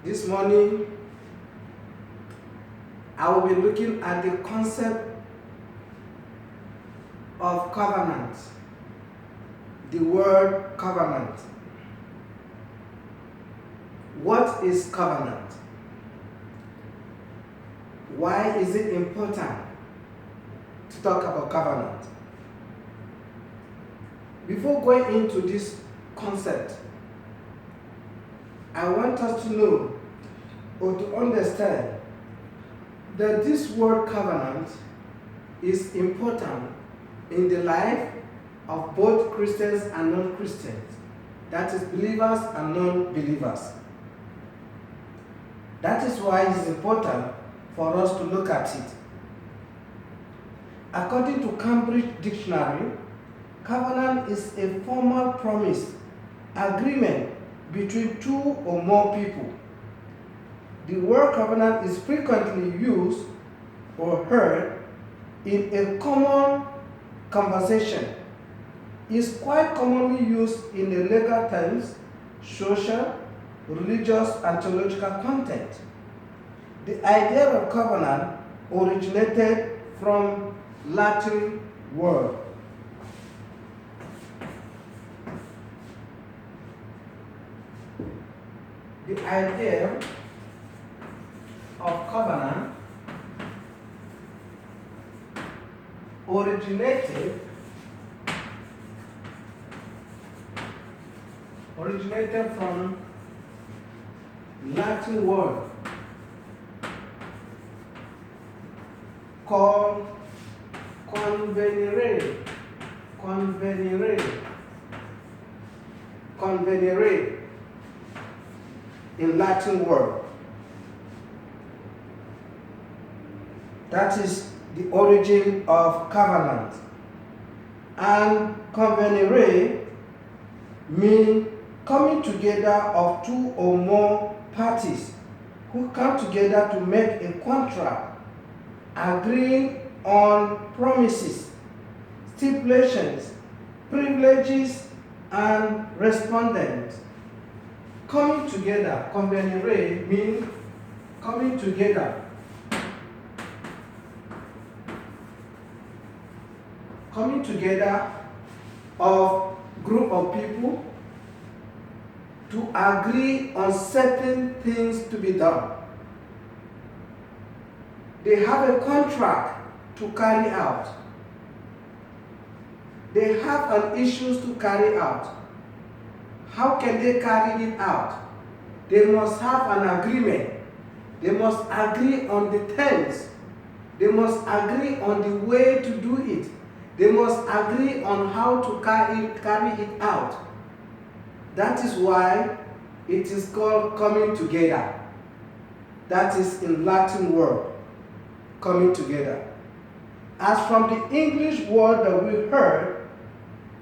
This morning, I will be looking at the concept of covenant. The word covenant. What is covenant? Why is it important to talk about covenant? Before going into this concept, I want us to know or to understand that this word covenant is important in the life of both Christians and non-Christians. That is, believers and non-believers. That is why it is important for us to look at it. According to Cambridge Dictionary, covenant is a formal promise, agreement between two or more people. The word covenant is frequently used or heard in a common conversation. It's quite commonly used in the legal terms, social, religious, and theological content. The idea of covenant originated from Latin word. The idea of covenant originated from Latin word called convenire in Latin word. That is the origin of covenant. And convenire means coming together of two or more parties who come together to make a contract, agreeing on promises, stipulations, privileges, and respondents. Coming together, convenire means coming together. Coming together of group of people to agree on certain things to be done. They have a contract to carry out. They have an issues to carry out. How can they carry it out? They must have an agreement. They must agree on the terms. They must agree on the way to do it. They must agree on how to carry it out. That is why it is called coming together. That is in Latin word, coming together. As from the English word that we heard,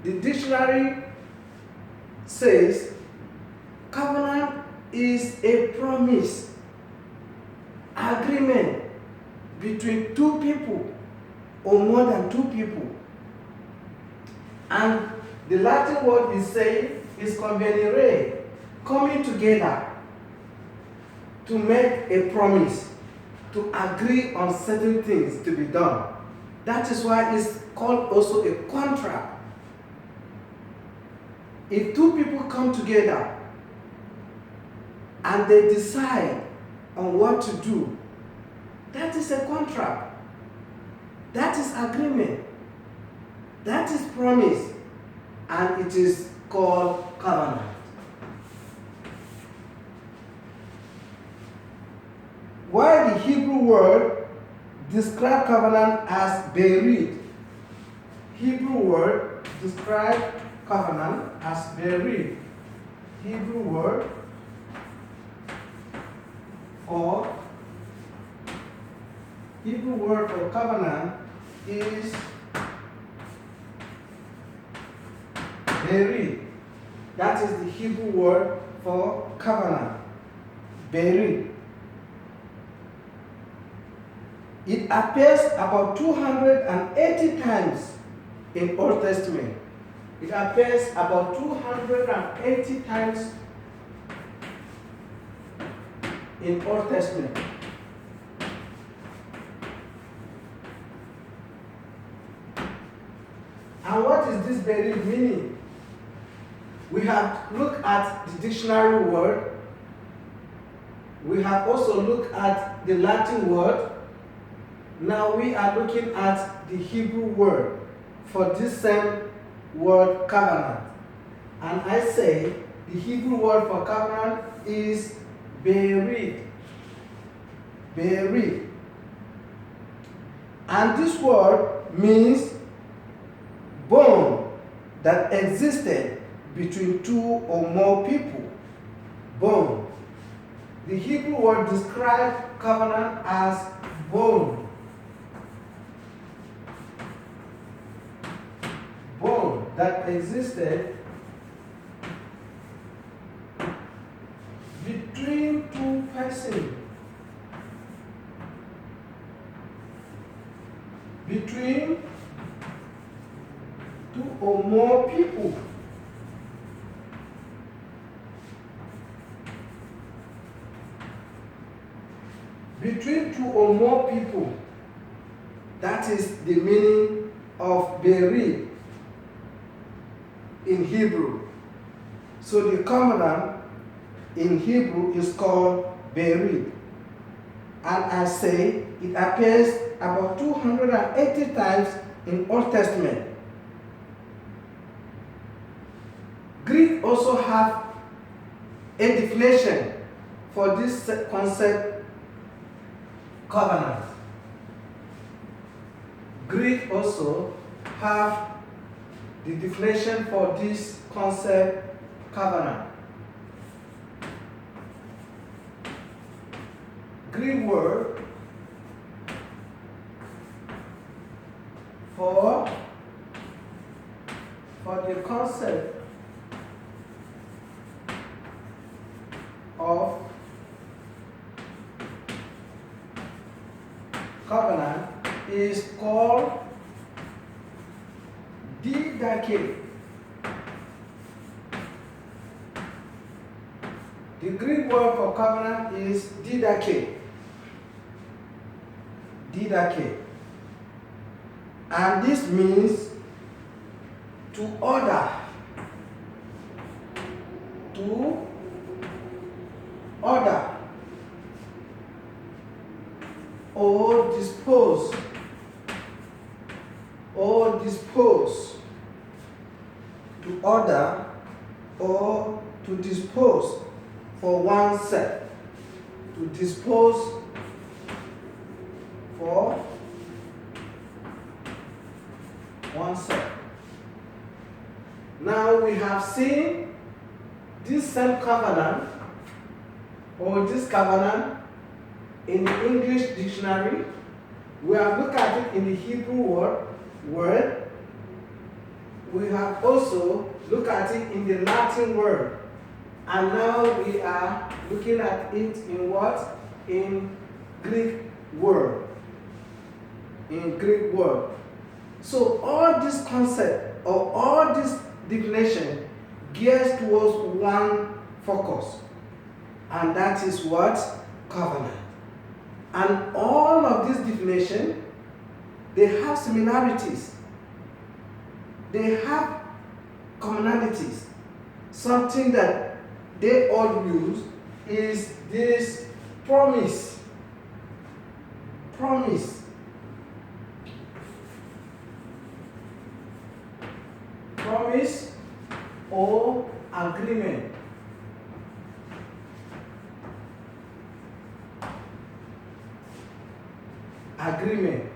the dictionary says covenant is a promise, agreement between two people or more than two people. And the Latin word is saying is convenire, coming together to make a promise, to agree on certain things to be done. That is why it's called also a contract. If two people come together and they decide on what to do, that is a contract. That is agreement. That is promise. And it is called covenant. While the Hebrew word describes covenant as berit, Hebrew word describes covenant as berit. Hebrew word for covenant is berit. That is the Hebrew word for covenant. Berit. It appears about 280 times in Old Testament. It appears about 280 times in Old Testament. And what is this bereaved meaning? We have looked at the dictionary word. We have also looked at the Latin word. Now we are looking at the Hebrew word for this same word covenant. And I say the Hebrew word for covenant is bereaved. Bereaved. And this word means bond that existed between two or more people. Bond. The Hebrew word describes covenant as bond. Bond that existed between two persons. Between two or more people. Between two or more people. That is the meaning of bereaved in Hebrew. So the covenant in Hebrew is called bereaved. And I say it appears about 280 times in Old Testament. Greek also have a definition for this concept covenant. Greek also have the definition for this concept covenant. Greek word for the concept of covenant is called didache. The Greek word for covenant is didache. Didache. And this means to order. To order. Or dispose. Or dispose. To order or to dispose for oneself. To dispose for oneself. Now we have seen this same covenant or this covenant in the English dictionary. We have looked at it in the Hebrew word. We have also looked at it in the Latin word. And now we are looking at it in what? In Greek word. In Greek word. So all this concept or all this definition gears towards one focus. And that is what? Covenant. And all of this definition, they have similarities. They have commonalities. Something that they all use is this promise. Promise. Promise or agreement. Agreement.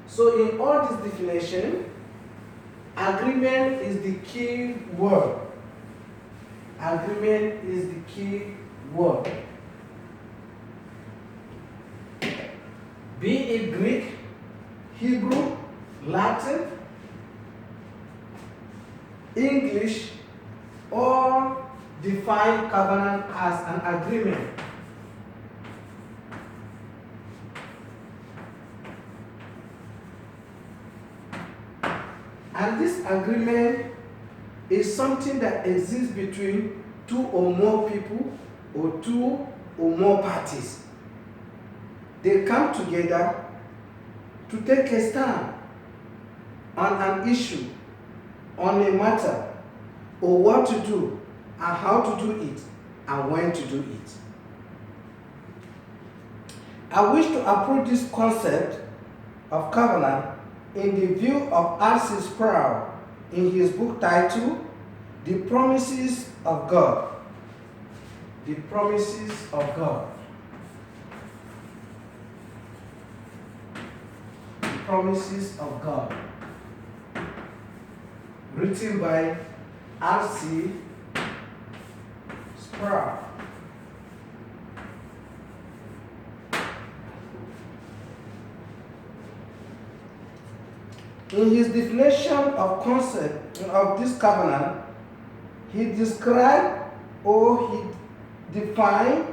So in all this definition, agreement is the key word. Agreement is the key word. Be it Greek, Hebrew, Latin, English, all define covenant as an agreement. And this agreement is something that exists between two or more people or two or more parties. They come together to take a stand on an issue, on a matter, or what to do, and how to do it, and when to do it. I wish to approach this concept of covenant in the view of R.C. Sproul in his book titled The Promises of God. The Promises of God. The Promises of God. Written by R.C. Sproul. In his definition of concept of this covenant, he described or he defined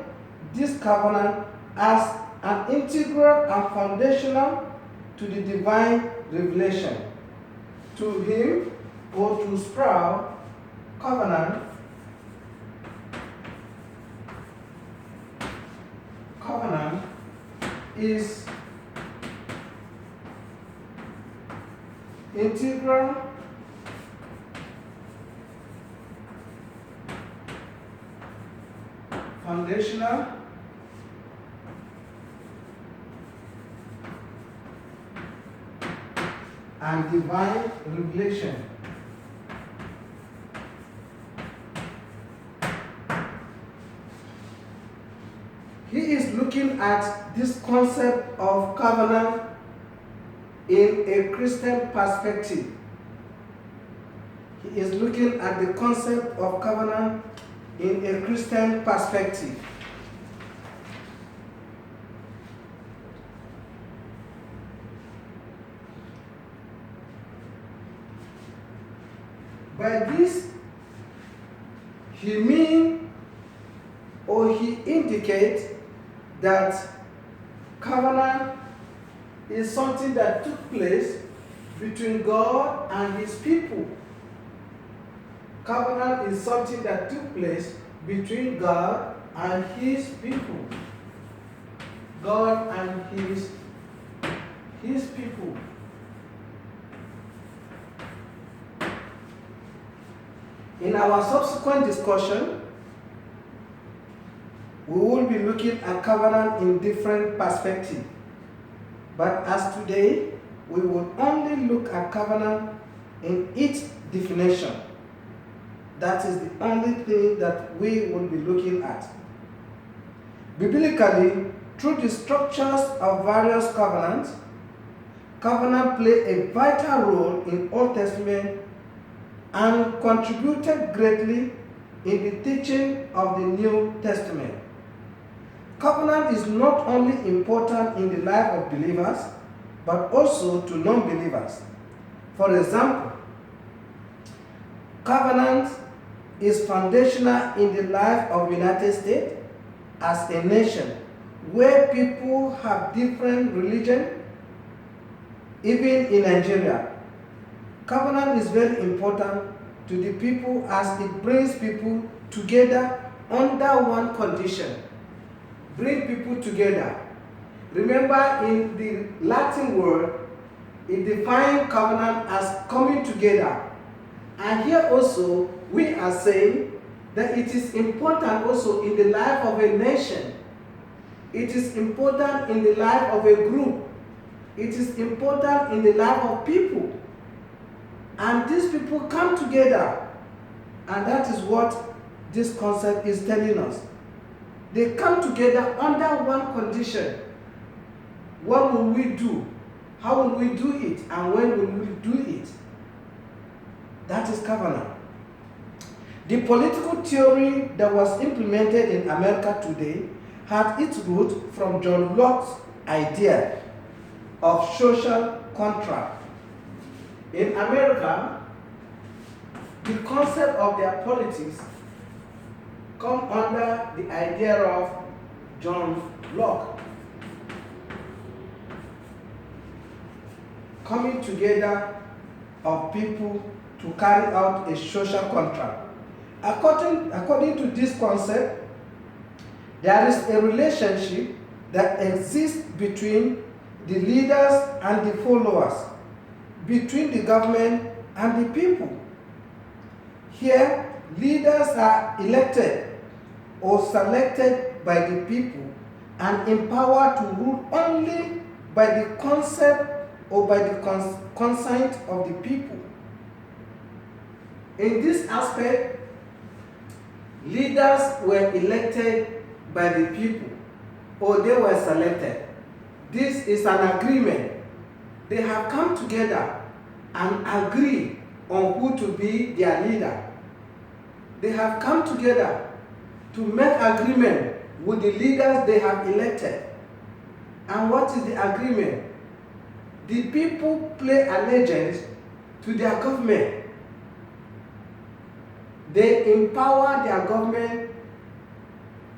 this covenant as an integral and foundational to the divine revelation. To him, or to Sproul, covenant is integral foundational and divine revelation. He is looking at this concept of covenant in a Christian perspective. He is looking at the concept of covenant in a Christian perspective. By this, he means or he indicates that covenant is something that took place between God and his people. Covenant is something that took place between God and his people. God and his people. In our subsequent discussion, we will be looking at covenant in different perspectives. But as today, we will only look at covenant in its definition. That is the only thing that we will be looking at. Biblically, through the structures of various covenants, covenant play a vital role in Old Testament and contributed greatly in the teaching of the New Testament. Covenant is not only important in the life of believers, but also to non-believers. For example, covenant is foundational in the life of the United States as a nation where people have different religions, even in Nigeria. Covenant is very important to the people as it brings people together under one condition. Bring people together. Remember, in the Latin word, it defines covenant as coming together. And here also, we are saying that it is important also in the life of a nation. It is important in the life of a group. It is important in the life of people. And these people come together. And that is what this concept is telling us. They come together under one condition. What will we do? How will we do it? And when will we do it? That is covenant. The political theory that was implemented in America today had its root from John Locke's idea of social contract. In America, the concept of their politics come under the idea of John Locke. Coming together of people to carry out a social contract. According to this concept, There is a relationship that exists between the leaders and the followers, between the government and the people. Here, leaders are elected or selected by the people and empowered to rule only by the concept or by the consent of the people. In this aspect, leaders were elected by the people or they were selected. This is an agreement. They have come together and agree on who to be their leader. They have come together to make agreement with the leaders they have elected. And what is the agreement? The people pay allegiance to their government. They empower their government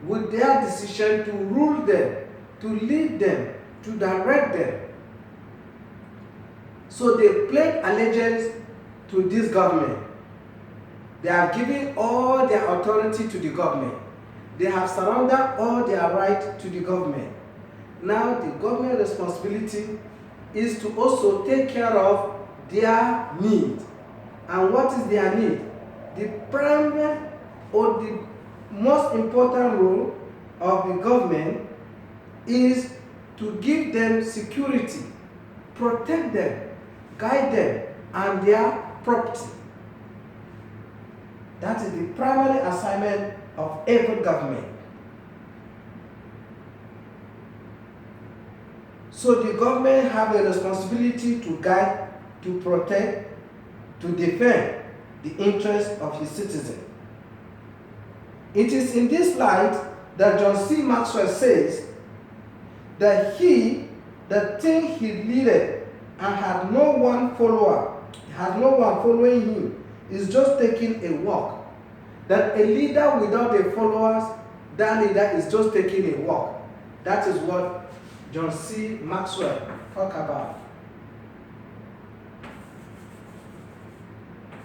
with their decision to rule them, to lead them, to direct them. So they pledge allegiance to this government. They are giving all their authority to the government. They have surrendered all their right to the government. Now the government responsibility is to also take care of their need. And what is their need? The primary or the most important role of the government is to give them security, protect them, guide them, and their property. That is the primary assignment of every government. So the government have a responsibility to guide, to protect, to defend the interests of his citizens. It is in this light that John C. Maxwell says that the thing he leaded and had no one following him, is just taking a walk. That a leader without the followers, that leader is just taking a walk. That is what John C. Maxwell talk about.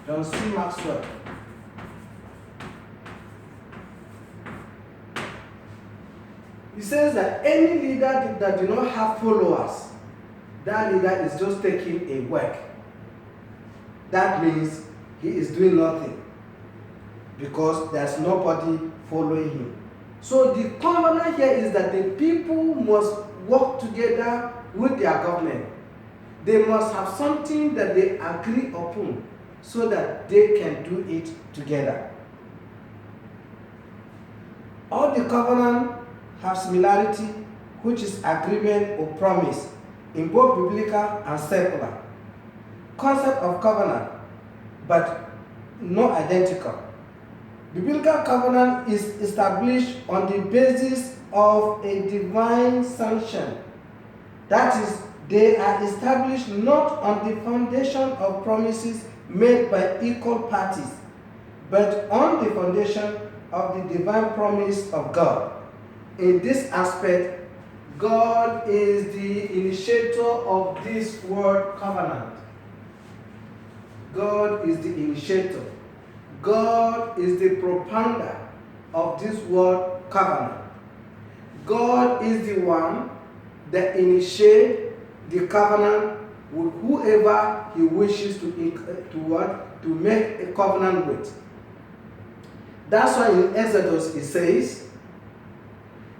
John C. Maxwell. He says that any leader that do not have followers, that leader is just taking a work. That means he is doing nothing because there's nobody following him. So the covenant here is that the people must work together with their government. They must have something that they agree upon so that they can do it together. All the covenants have similarity, which is agreement or promise in both biblical and secular. Concept of covenant, but not identical. Biblical covenant is established on the basis of a divine sanction. That is, they are established not on the foundation of promises made by equal parties, but on the foundation of the divine promise of God. In this aspect, God is the initiator of this word covenant. God is the initiator. God is the propounder of this word covenant. God is the one that initiates the covenant with whoever he wishes to make a covenant with. That's why in Exodus it says,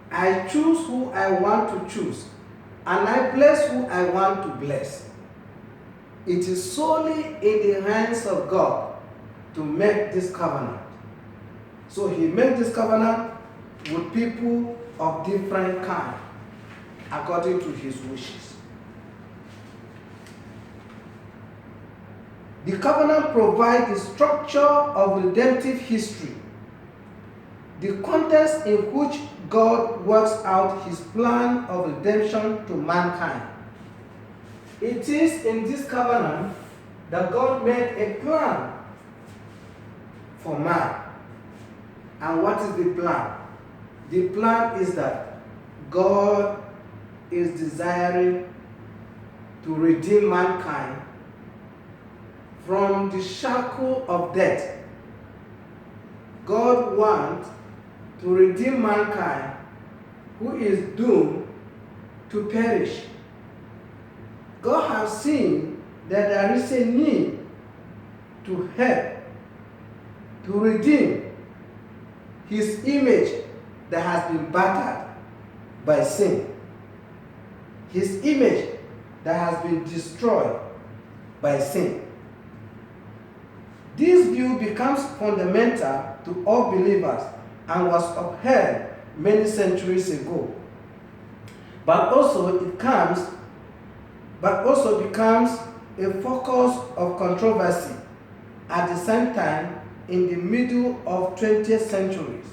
I choose who I want to choose, and I bless who I want to bless. It is solely in the hands of God to make this covenant. So he made this covenant with people of different kind, according to his wishes. The covenant provides the structure of redemptive history, the context in which God works out his plan of redemption to mankind. It is in this covenant that God made a plan for man. And what is the plan? The plan is that God is desiring to redeem mankind from the shackle of death. God wants to redeem mankind who is doomed to perish. God has seen that there is a need to help, to redeem his image that has been battered by sin, his image that has been destroyed by sin. This view becomes fundamental to all believers and was upheld many centuries ago. But also becomes a focus of controversy at the same time in the middle of 20th centuries.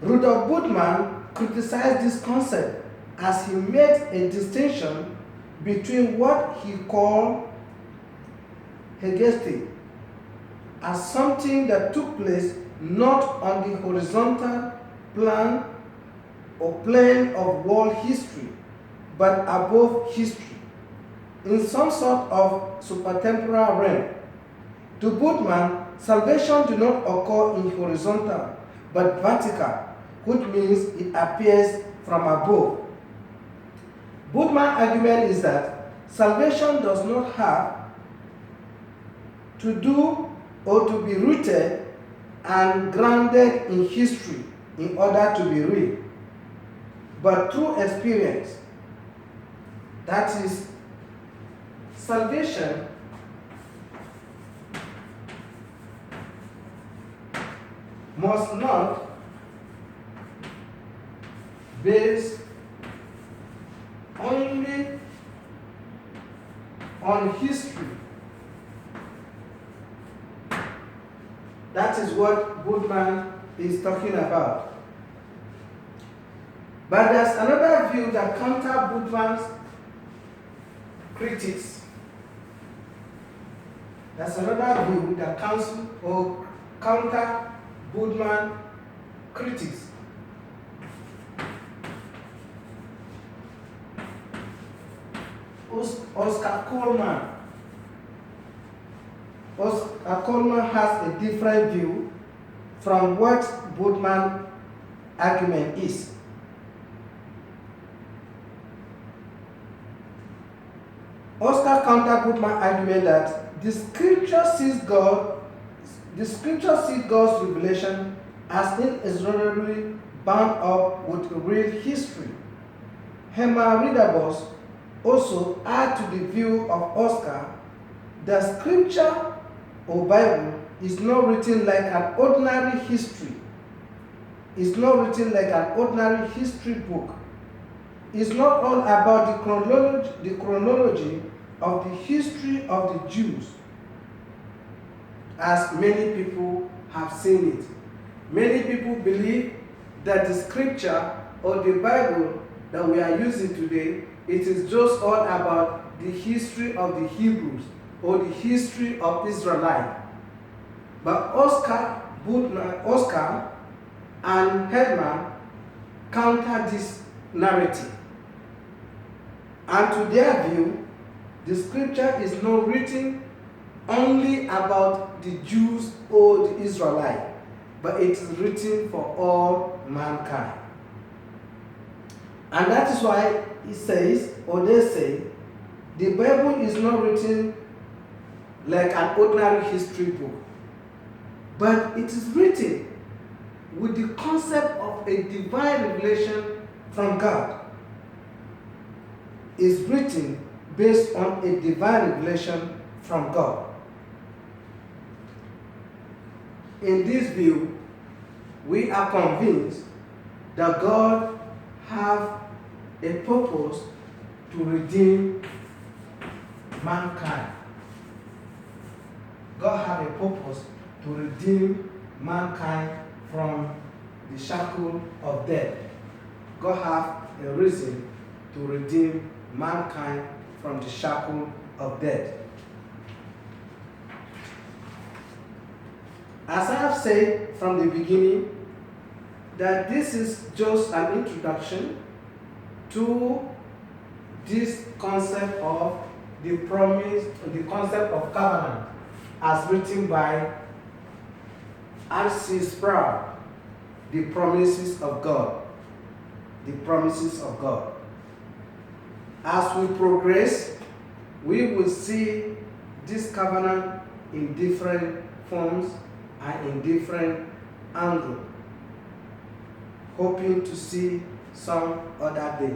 Rudolf Bultmann criticized this concept as he made a distinction between what he called Hegesty as something that took place not on the horizontal plan or plane of world history, but above history, in some sort of supertemporal realm. To Bultmann, salvation did not occur in horizontal, but vertical, which means it appears from above. Bultmann's argument is that salvation does not have to do or to be rooted and grounded in history in order to be real, but through experience. That is, salvation must not base only on history. That is what Bultmann is talking about. But there's another view that counter Bultmann's critics. There's another view that counter Bultmann critics. Oscar Coleman. Oscar Coleman has a different view from what Bultmann's argument is. Oscar countered Bultmann's argument that the scripture sees God's revelation as inexorably bound up with real history. Herman Ridderbos also add to the view of Oscar that scripture or Bible is not written like an ordinary history. It's not written like an ordinary history book. It's not all about the chronology of the history of the Jews, as many people have seen it. Many people believe that the scripture or the Bible that we are using today, it is just all about the history of the Hebrews or the history of Israelite. But Oscar and Herman counter this narrative. And to their view, the scripture is not written only about the Jews or the Israelites, but it is written for all mankind. And that is why it says, or they say, the Bible is not written like an ordinary history book, but it is written with the concept of a divine revelation from God. It's written based on a divine revelation from God. In this view, we are convinced that God has a purpose to redeem mankind. God has a purpose to redeem mankind from the shackle of death. God has a reason to redeem mankind from the shackle of death. As I have said from the beginning, that this is just an introduction to this concept of the promise, the concept of covenant, as written by R.C. Sproul, The Promises of God. the promises of God. As we progress, we will see this covenant in different forms and in different angles. Hoping to see some other day.